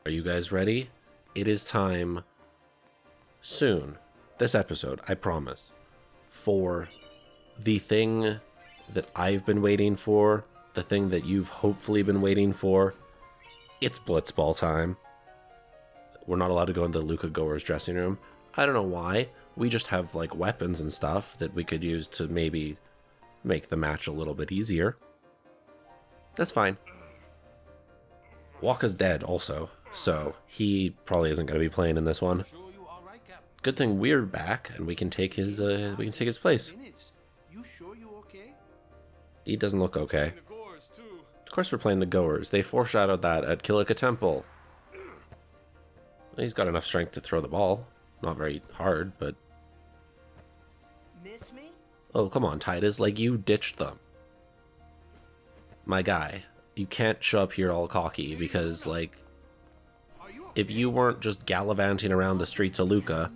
Are you guys ready? It is time soon, this episode, I promise, for the thing that I've been waiting for, the thing that you've hopefully been waiting for. It's Blitzball time. We're not allowed to go into Luca Goer's dressing room. I don't know why. We just have like weapons and stuff that we could use to maybe make the match a little bit easier. That's fine. Waka's dead also, so he probably isn't going to be playing in this one. Good thing we're back and we can take his place. He doesn't look okay. Of course we're playing the Goers. They foreshadowed that at Kilika Temple. He's got enough strength to throw the ball. Not very hard, but... Miss me? Oh, come on, Titus. Like, you ditched them. My guy, you can't show up here all cocky because, like, if you weren't just gallivanting around the streets of Luca,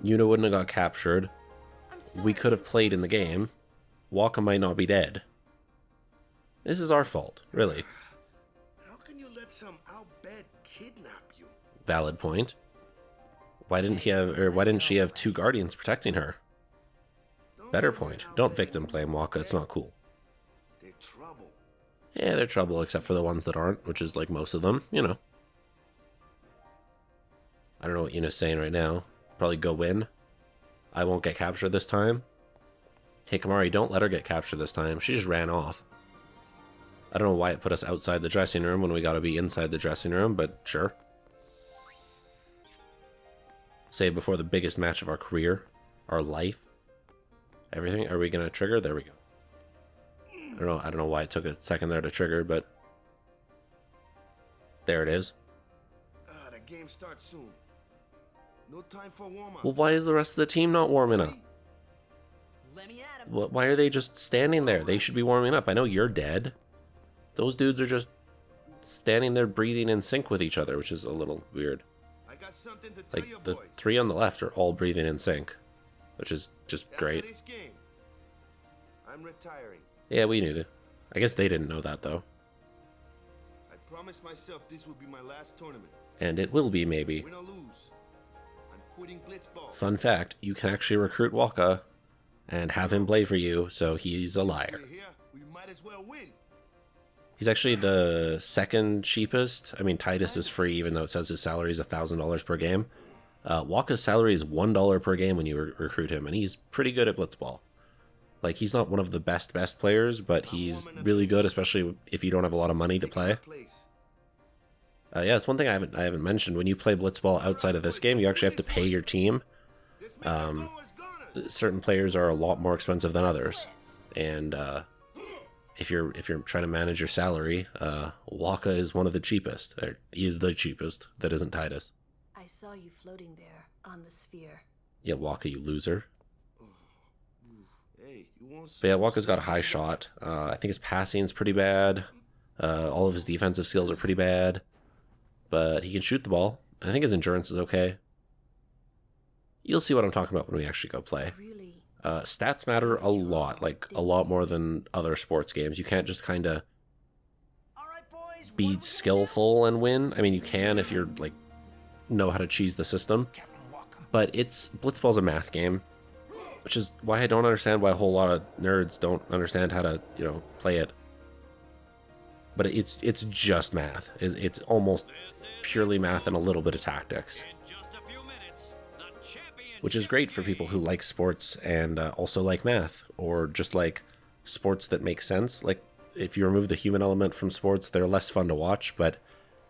Yuna wouldn't have got captured. We could have played in the game. Waka might not be dead. This is our fault, really. How can you let some outbed kidnap you? Valid point. Why didn't she have two guardians protecting her? Better point. Don't victim blame Waka, it's not cool. They're trouble. Yeah, they're trouble except for the ones that aren't, which is like most of them, you know. I don't know what Yuna's saying right now. Probably go win. I won't get captured this time. Hey Kamari, don't let her get captured this time. She just ran off. I don't know why it put us outside the dressing room when we gotta be inside the dressing room, but sure. Save before the biggest match of our career, our life, everything. Are we gonna trigger? There we go. I don't know why it took a second there to trigger, but there it is. The game starts soon. No time for warm-ups. Well, why is the rest of the team not warming up? Let me at him. Why are they just standing there? They should be warming up. I know you're dead. Those dudes are just standing there breathing in sync with each other, which is a little weird. I got something to tell you, Like, the boys. three on the left are all breathing in sync, which is just After great. this game, I'm retiring. Yeah, we knew that. I guess they didn't know that, though. I promised myself this would be my last tournament. And it will be, maybe. Win or lose, I'm quitting Blitzball. Fun fact, you can actually recruit Waka and have him play for you, so he's a liar. We're here, we might as well win. He's actually the second cheapest. I mean, Titus is free, even though it says his salary is $1,000 per game. Waka's salary is $1 per game when you recruit him, and he's pretty good at Blitzball. Like, he's not one of the best players, but he's really good, especially if you don't have a lot of money to play. Yeah, it's one thing I haven't mentioned. When you play Blitzball outside of this game, you actually have to pay your team. Certain players are a lot more expensive than others, and if you're trying to manage your salary, Waka is one of the cheapest. Or he is the cheapest. That isn't Titus. I saw you floating there on the sphere. Yeah, Waka, you loser. Hey, you want But yeah, Waka's got a high shot. I think his passing's pretty bad. All of his defensive skills are pretty bad. But he can shoot the ball. I think his endurance is okay. You'll see what I'm talking about when we actually go play. Really? Stats matter a lot, like a lot more than other sports games. You can't just kind of All right, boys. be skillful and win. I mean, you can if you're like know how to cheese the system. But Blitzball's a math game, which is why I don't understand why a whole lot of nerds don't understand how to, play it. But it's just math. It's almost purely math and a little bit of tactics, which is great for people who like sports and also like math, or just like sports that make sense. Like, if you remove the human element from sports, they're less fun to watch, but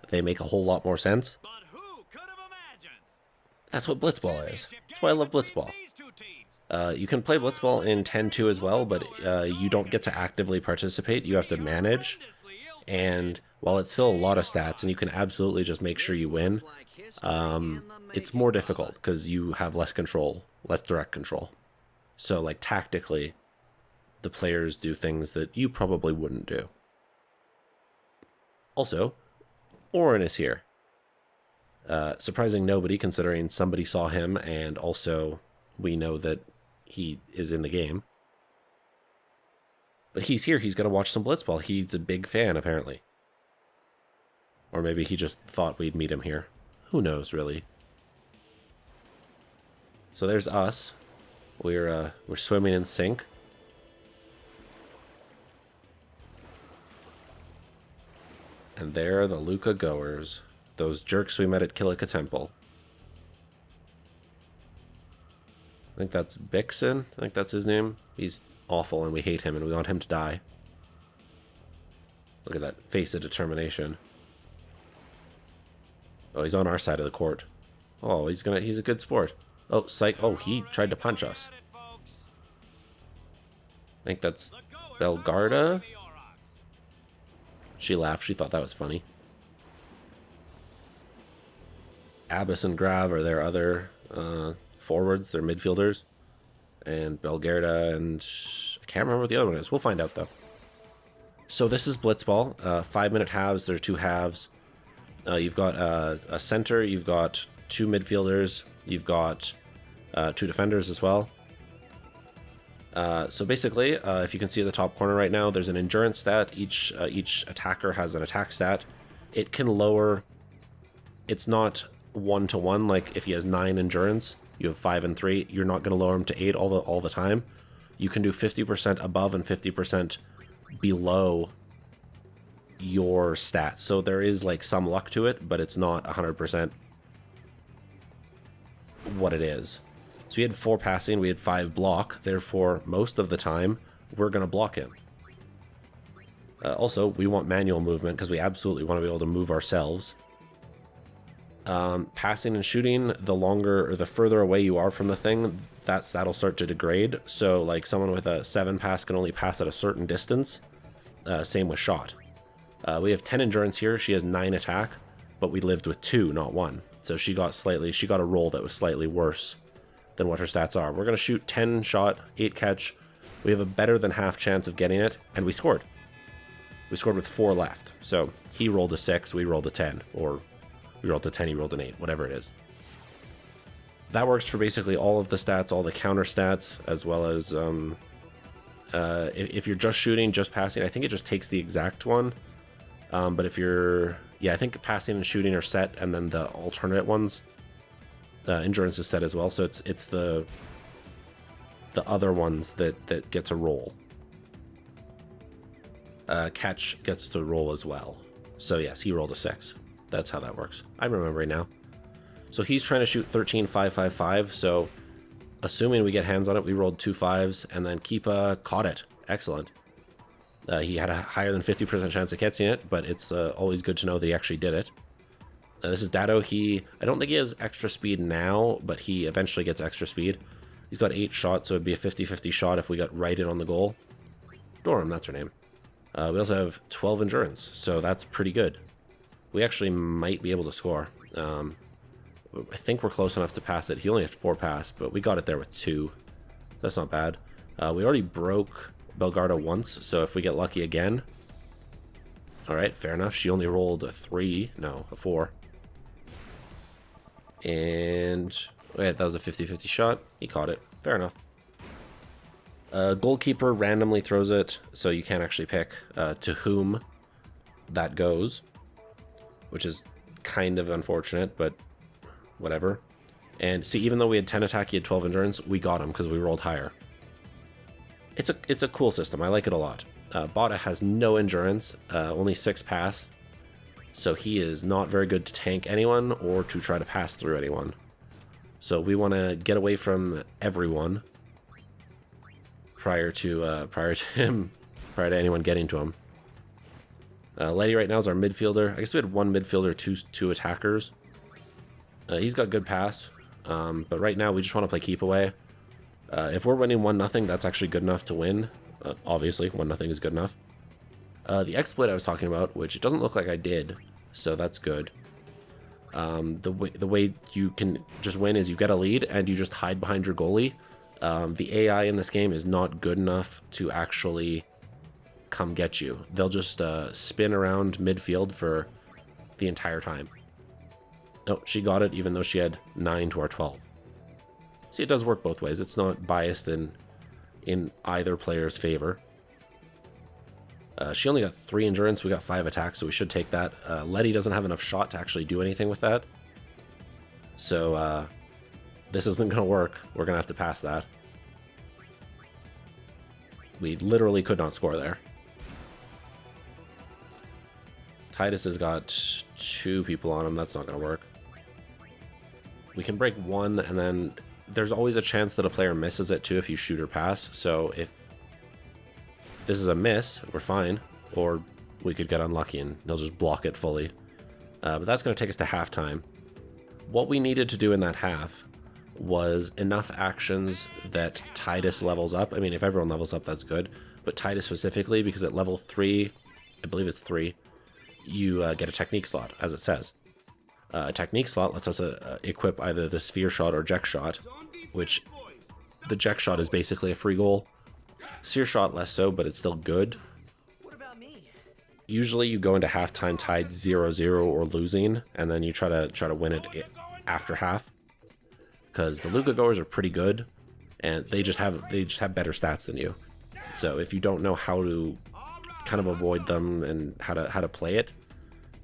they make a whole lot more sense. That's what Blitzball is. That's why I love Blitzball. You can play Blitzball in 10-2 as well, but you don't get to actively participate. You have to manage. And while it's still a lot of stats, and you can absolutely just make sure you win, it's more difficult because you have less control, less direct control. So, like, tactically, the players do things that you probably wouldn't do. Also, Orin is here. Surprising nobody, considering somebody saw him, and also we know that he is in the game. But he's here. He's going to watch some Blitzball. He's a big fan, apparently. Or maybe he just thought we'd meet him here. Who knows, really? So there's us. We're swimming in sync. And there are the Luca goers. Those jerks we met at Kilika Temple. I think that's Bixen. I think that's his name. He's awful and we hate him and we want him to die. Look at that face of determination. Oh, he's on our side of the court. Oh, he's a good sport. Oh, psych. Oh, he tried to punch us. I think that's Belgarda. She laughed. She thought that was funny. Abbas and Grav are their other forwards. They're midfielders. And Belgarda and... I can't remember what the other one is. We'll find out, though. So this is Blitzball. 5-minute halves. There are 2 halves. You've got a center. You've got 2 midfielders. You've got 2 defenders as well. So basically, if you can see at the top corner right now, there's an endurance stat. Each attacker has an attack stat. It can lower... It's not 1-to-1. Like if he has 9 endurance, you have 5 and 3. You're not going to lower him to 8 all the time. You can do 50% above and 50% below your stats. So there is like some luck to it, but it's not 100% what it is. So we had 4 passing, we had 5 block, therefore most of the time we're going to block him. Also, we want manual movement because we absolutely want to be able to move ourselves. Passing and shooting, the longer or the further away you are from the thing, that'll start to degrade. So like someone with a 7 pass can only pass at a certain distance. Same with shot. We have 10 endurance here. She has 9 attack, but we lived with 2, not 1. So she got a roll that was slightly worse than what her stats are. We're going to shoot 10 shot, 8 catch. We have a better than half chance of getting it, and we scored. We scored with 4 left. So he rolled a 6, we rolled a 10, or we rolled a 10, he rolled an 8, whatever it is. That works for basically all of the stats, all the counter stats, as well as if you're just shooting, just passing, I think it just takes the exact one. But if you're, I think passing and shooting are set, and then the alternate ones, endurance is set as well. So it's the other ones that gets a roll. Catch gets to roll as well. So yes, he rolled a 6. That's how that works. I'm remembering now. So he's trying to shoot 13, 5, 5, 5. So assuming we get hands on it, we rolled 2 5s, and then Keepa caught it. Excellent. He had a higher than 50% chance of catching it, but it's always good to know that he actually did it. This is Dado. I don't think he has extra speed now, but he eventually gets extra speed. He's got 8 shots, so it'd be a 50-50 shot if we got right in on the goal. Dorum, that's her name. We also have 12 endurance, so that's pretty good. We actually might be able to score. I think we're close enough to pass it. He only has 4 pass, but we got it there with 2. That's not bad. We already broke Belgarda once, so if we get lucky again... Alright, fair enough. She only rolled a 3. No, a 4. And... Wait, that was a 50-50 shot. He caught it. Fair enough. Goalkeeper randomly throws it, so you can't actually pick to whom that goes, which is kind of unfortunate, but whatever. And see, even though we had 10 attack, he had 12 endurance, we got him because we rolled higher. It's a cool system. I like it a lot. Bada has no endurance, only 6 pass, so he is not very good to tank anyone or to try to pass through anyone. So we want to get away from everyone prior to anyone getting to him. Lady right now is our midfielder. I guess we had 1 midfielder, two attackers. He's got good pass, but right now we just want to play keep away. If we're winning 1-0, that's actually good enough to win. Obviously, 1-0 is good enough. The exploit I was talking about, which it doesn't look like I did, so that's good. The way you can just win is you get a lead and you just hide behind your goalie. The AI in this game is not good enough to actually come get you. They'll just spin around midfield for the entire time. Oh, she got it even though she had 9 to our 12. See, it does work both ways. It's not biased in either player's favor. She only got 3 endurance. We got 5 attacks, so we should take that. Letty doesn't have enough shot to actually do anything with that. So this isn't going to work. We're going to have to pass that. We literally could not score there. Titus has got 2 people on him. That's not going to work. We can break 1, and then there's always a chance that a player misses it too if you shoot or pass. So if this is a miss, we're fine. Or we could get unlucky and they'll just block it fully. But that's going to take us to halftime. What we needed to do in that half was enough actions that Titus levels up. I mean, if everyone levels up, that's good. But Titus specifically, because at level 3, I believe it's 3, you get a technique slot, as it says. A technique slot lets us equip either the sphere shot or Jek shot, which the Jek shot is basically a free goal. Sphere shot less so, but it's still good. What about me? Usually you go into halftime tied 0-0 or losing, and then you try to win it after half. Because the Luca goers are pretty good, and they just have better stats than you. So if you don't know how to kind of avoid them and how to play it,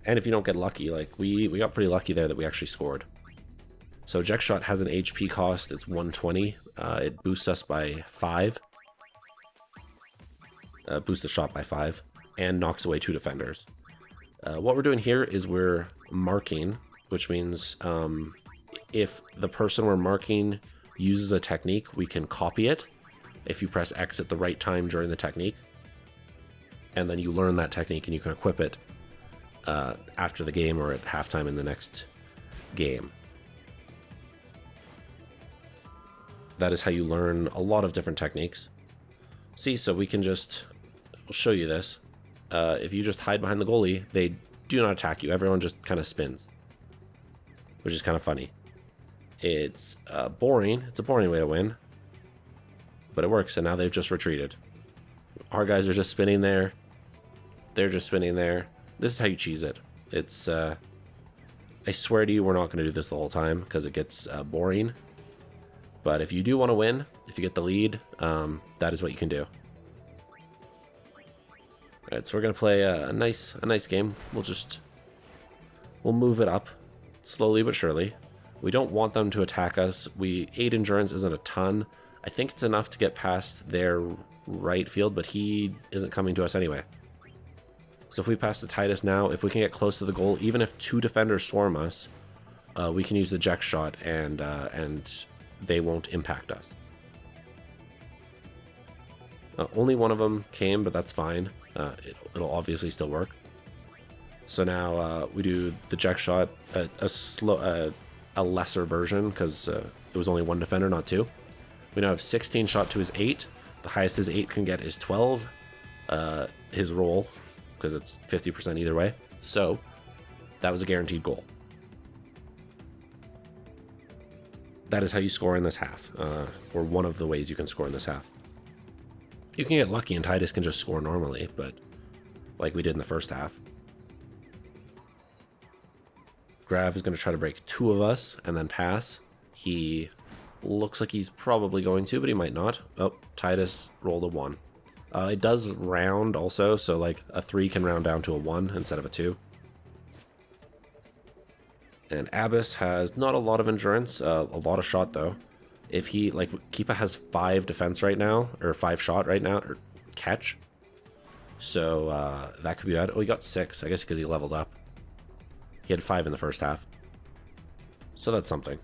and if you don't get lucky, like we got pretty lucky there that we actually scored. So Jek shot has an HP cost. It's 120. It boosts us by 5. Boosts the shot by 5 and knocks away 2 defenders. What we're doing here is we're marking, which means if the person we're marking uses a technique, we can copy it if you press X at the right time during the technique. And then you learn that technique and you can equip it after the game or at halftime in the next game. That is how you learn a lot of different techniques. See, so we can just... I'll show you this. If you just hide behind the goalie, they do not attack you. Everyone just kind of spins, which is kind of funny. It's boring. It's a boring way to win, but it works. And now they've just retreated. Our guys are just spinning there. They're just spinning there. This is how you cheese it. It's I swear to you, we're not going to do this the whole time because it gets boring. But if you do want to win, if you get the lead, that is what you can do. Alright, so we're going to play a nice game. We'll move it up slowly but surely. We don't want them to attack us. 8 endurance isn't a ton. I think it's enough to get past their right field, but he isn't coming to us anyway. So if we pass to Titus now, if we can get close to the goal, even if 2 defenders swarm us, we can use the Jek shot and they won't impact us. Only one of them came, but that's fine. It'll obviously still work. So now we do the Jek shot, a lesser version, because it was only 1 defender, not 2. We now have 16 shot to his 8. The highest his 8 can get is 12. His roll, because it's 50% either way. So that was a guaranteed goal. That is how you score in this half, or one of the ways you can score in this half. You can get lucky and Titus can just score normally, but like we did in the first half. Grav is going to try to break 2 of us and then pass. He looks like he's probably going to, but he might not. Oh, Titus rolled a 1. It does round also, so like a 3 can round down to a 1 instead of a 2. And Abyss has not a lot of endurance, a lot of shot though. If he, like, Keepa has 5 defense right now, or 5 shot right now, or catch. So that could be bad. Oh, he got 6, I guess because he leveled up. He had 5 in the first half. So that's something.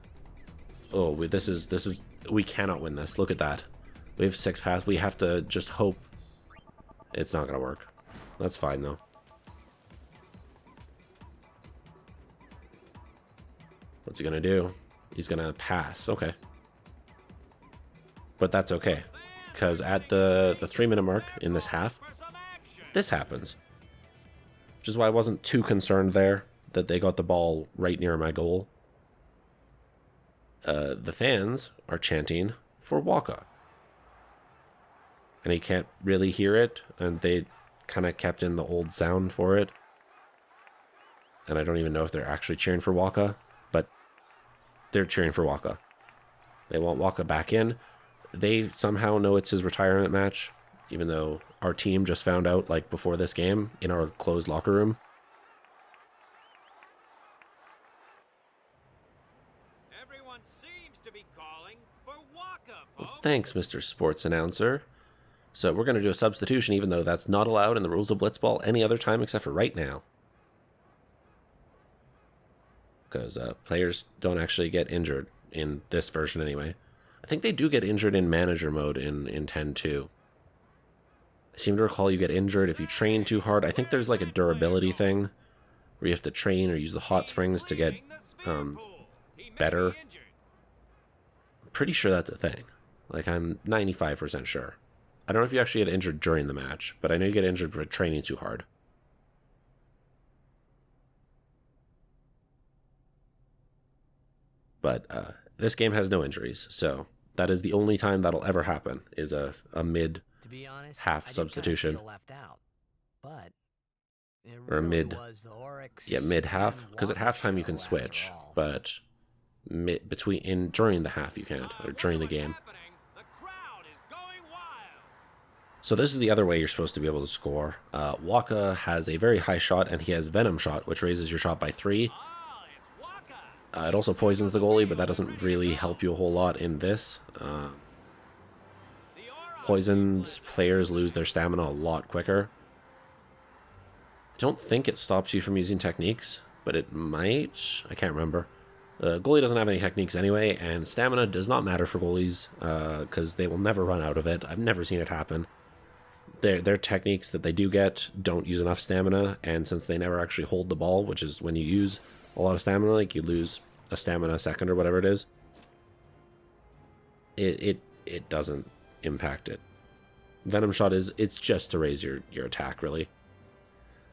Oh, we cannot win this. Look at that. We have 6 pass. We have to just hope it's not going to work. That's fine though. What's he going to do? He's going to pass. Okay. But that's okay, because at the 3-minute mark in this half, this happens. Which is why I wasn't too concerned there that they got the ball right near my goal. The fans are chanting for Waka. And he can't really hear it, and they kind of kept in the old sound for it. And I don't even know if they're actually cheering for Waka, but they're cheering for Waka. They want Waka back in. They somehow know it's his retirement match. even though our team just found out, like, before this game in our closed locker room. Everyone seems to be calling for Waka, Well, folks. thanks, Mr. Sports Announcer. So we're going to do a substitution, even though that's not allowed in the rules of Blitzball any other time except for right now. Because players don't actually get injured in this version anyway. I think they do get injured in manager mode in 10-2. I seem to recall you get injured if you train too hard. I think there's like a durability thing where you have to train or use the hot springs to get better. I'm pretty sure that's a thing. Like, I'm 95% sure. I don't know if you actually get injured during the match, but I know you get injured for training too hard. But this game has no injuries, so that is the only time that'll ever happen, is a mid To be honest, half I did substitution. Kind of feel left out, but it Or a really mid, was the Oryx yeah, mid half, and because at Waka halftime you can show switch, after all. but during the half you can't, or during the game. The crowd is going wild. So this is the other way you're supposed to be able to score. Waka has a very high shot, and he has Venom Shot, which raises your shot by 3. Oh, it's Waka. It also poisons the goalie, but that doesn't really help you a whole lot in this. Poisoned players lose their stamina a lot quicker. I don't think it stops you from using techniques, but it might. I can't remember. Goalie doesn't have any techniques anyway, and stamina does not matter for goalies because they will never run out of it. I've never seen it happen. Their techniques that they do get don't use enough stamina, and since they never actually hold the ball, which is when you use a lot of stamina, like you lose a stamina second or whatever it is, it doesn't impact it. Venom Shot it's just to raise your attack, really.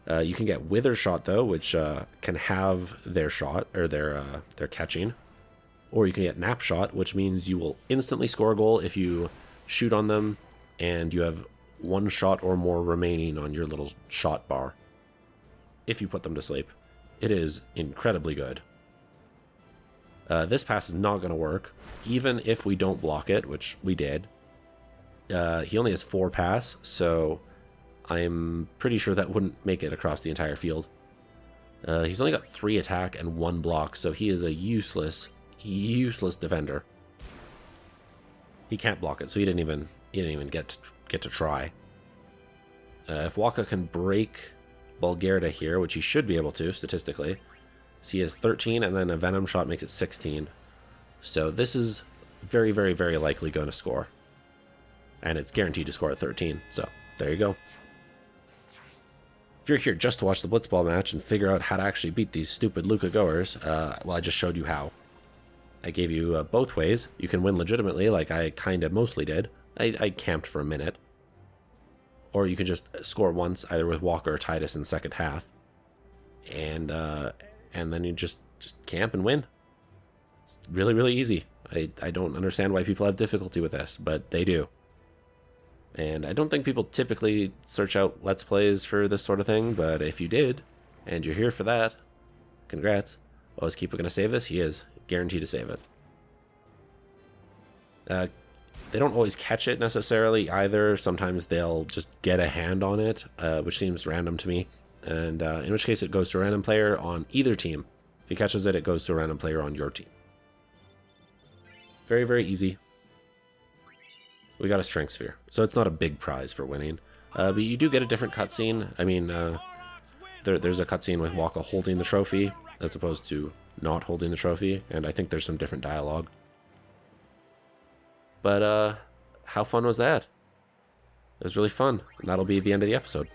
You can get Wither Shot though, which can have their shot or their catching, or you can get Nap Shot, which means you will instantly score a goal if you shoot on them and you have 1 shot or more remaining on your little shot bar. If you put them to sleep, it is incredibly good. This pass is not going to work, even if we don't block it, which we did. He only has 4 pass, so I'm pretty sure that wouldn't make it across the entire field. He's only got 3 attack and 1 block, so he is a useless defender. He can't block it, so he didn't even get to try. If Waka can break Bulgarda here, which he should be able to statistically, so he has 13, and then a Venom Shot makes it 16. So this is very, very, very likely going to score. And it's guaranteed to score at 13, so there you go. If you're here just to watch the Blitzball match and figure out how to actually beat these stupid Luca goers, well, I just showed you how. I gave you both ways. You can win legitimately, like I kind of mostly did. I camped for a minute. Or you can just score once, either with Walker or Titus in the second half. And then you just camp and win. It's really, really easy. I don't understand why people have difficulty with this, but they do. And I don't think people typically search out Let's Plays for this sort of thing, but if you did, and you're here for that, congrats. Oh, is Keeper going to save this? He is. Guaranteed to save it. They don't always catch it necessarily either. Sometimes they'll just get a hand on it, which seems random to me. And in which case it goes to a random player on either team. If he catches it, it goes to a random player on your team. Very, very easy. We got a Strength Sphere, so it's not a big prize for winning. But you do get a different cutscene. I mean, there's a cutscene with Waka holding the trophy, as opposed to not holding the trophy, and I think there's some different dialogue. But how fun was that? It was really fun, and that'll be the end of the episode.